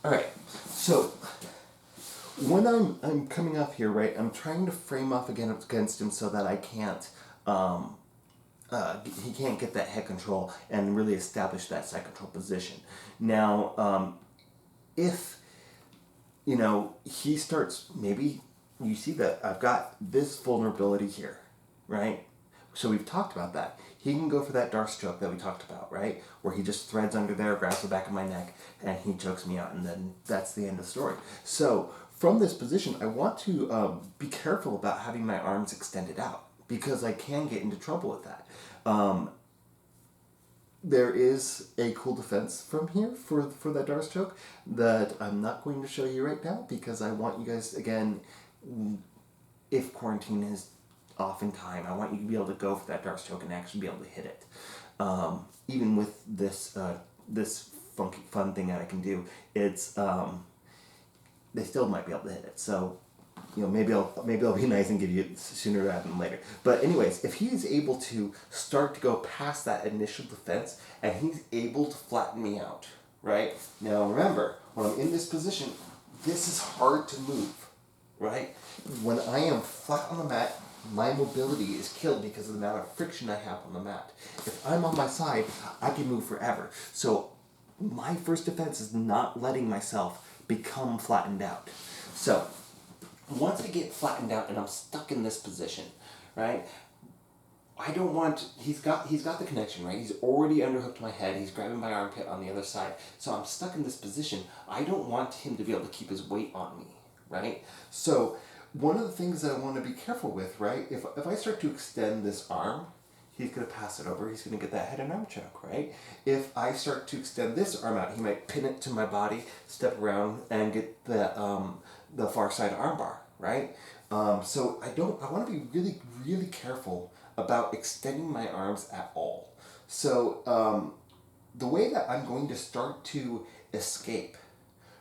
All right. So when I'm coming up here, right, I'm trying to frame off against him so that I can't um, he can't get that head control and really establish that side control position. Now, if he starts, maybe you see that I've got this vulnerability here, right? So we've talked about that. He can go for that Darce choke that we talked about, right? Where he just threads under there, grabs the back of my neck, and he chokes me out, and then that's the end of the story. So from this position, I want to be careful about having my arms extended out because I can get into trouble with that. There is a cool defense from here for that Darce choke that I'm not going to show you right now because I want you guys, again, if quarantine is off in time, I want you to be able to go for that Darce choke and actually be able to hit it. Even with this funky fun thing that I can do, it's they still might be able to hit it. So maybe I'll be nice and give you it sooner rather than later. But anyways, if he is able to start to go past that initial defense and he's able to flatten me out, right? Now remember, when I'm in this position, this is hard to move, right? When I am flat on the mat, my mobility is killed because of the amount of friction I have on the mat. If I'm on my side, I can move forever. So my first defense is not letting myself become flattened out. So once I get flattened out and I'm stuck in this position, right? I don't want, he's got the connection, right? He's already underhooked my head. He's grabbing my armpit on the other side. So I'm stuck in this position. I don't want him to be able to keep his weight on me, right? So one of the things that I want to be careful with, right? If I start to extend this arm, he's going to pass it over. He's going to get that head and arm choke, right? If I start to extend this arm out, he might pin it to my body, step around, and get the far side armbar, right? So I want to be really, really careful about extending my arms at all. So the way that I'm going to start to escape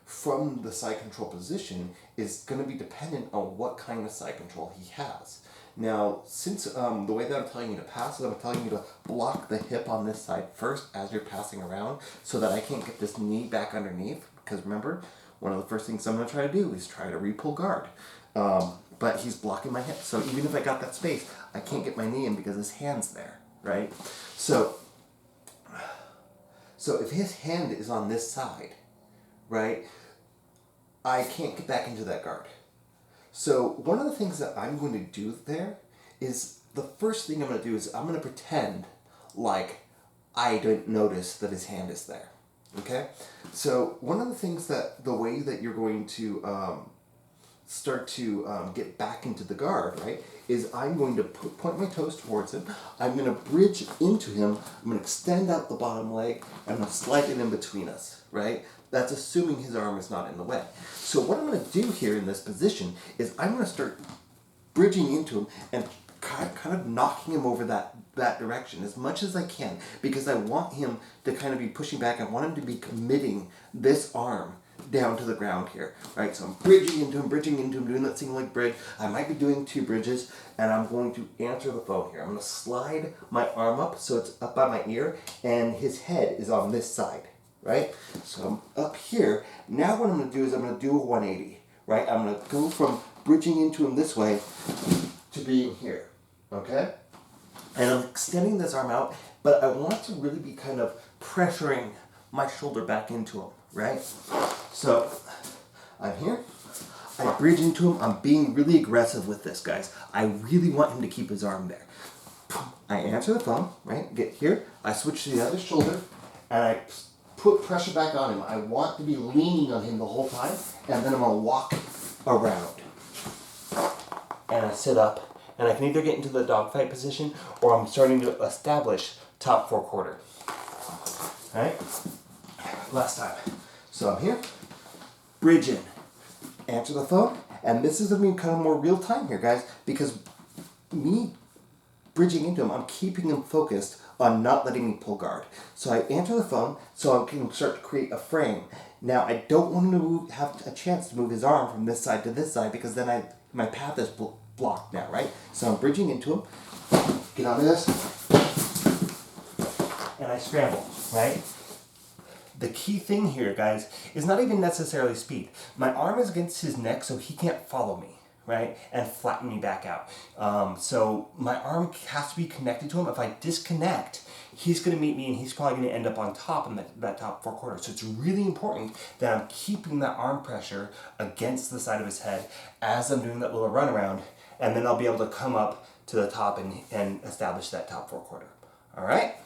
from the side control position is going to be dependent on what kind of side control he has. Now, since the way that I'm telling you to pass is I'm telling you to block the hip on this side first as you're passing around so that I can't get this knee back underneath. Because remember, one of the first things I'm going to try to do is try to re-pull guard. But he's blocking my hip. So even if I got that space, I can't get my knee in because his hand's there, right? So if his hand is on this side, right, I can't get back into that guard. So one of the things that I'm going to do there is the first thing I'm going to do is I'm going to pretend like I didn't notice that his hand is there. Okay? So one of the things that the way that you're going to start to get back into the guard, right, is I'm going to point my toes towards him. I'm going to bridge into him. I'm going to extend out the bottom leg. I'm going to slide it in between us, right? That's assuming his arm is not in the way. So what I'm going to do here in this position is I'm going to start bridging into him and kind of knocking him over that direction as much as I can because I want him to kind of be pushing back. I want him to be committing this arm down to the ground here, right? So I'm bridging into him, doing that single leg bridge. I might be doing 2 bridges, and I'm going to answer the phone here. I'm going to slide my arm up so it's up by my ear, and his head is on this side, right? So I'm up here. Now what I'm going to do is I'm going to do a 180, right? I'm going to go from bridging into him this way to being here, okay? And I'm extending this arm out, but I want to really be kind of pressuring my shoulder back into him, right? So I'm here. I bridge into him. I'm being really aggressive with this, guys. I really want him to keep his arm there. I answer the phone, right? Get here. I switch to the other shoulder, and I put pressure back on him. I want to be leaning on him the whole time, and then I'm going to walk around. And I sit up, and I can either get into the dogfight position, or I'm starting to establish top 4 quarter. All right? Last time. So I'm here, bridge in, answer the phone, and this is going to be kind of more real time here, guys, because me bridging into him, I'm keeping him focused on not letting me pull guard. So I answer the phone so I can start to create a frame. Now, I don't want him to have a chance to move his arm from this side to this side because then my path is blocked now, right? So I'm bridging into him, get onto this, and I scramble, right? The key thing here, guys, is not even necessarily speed. My arm is against his neck so he can't follow me, right? And flatten me back out. So my arm has to be connected to him. If I disconnect, he's going to meet me and he's probably going to end up on top in that top four quarters. So it's really important that I'm keeping that arm pressure against the side of his head as I'm doing that little run around, and then I'll be able to come up to the top and establish that top four quarter. All right?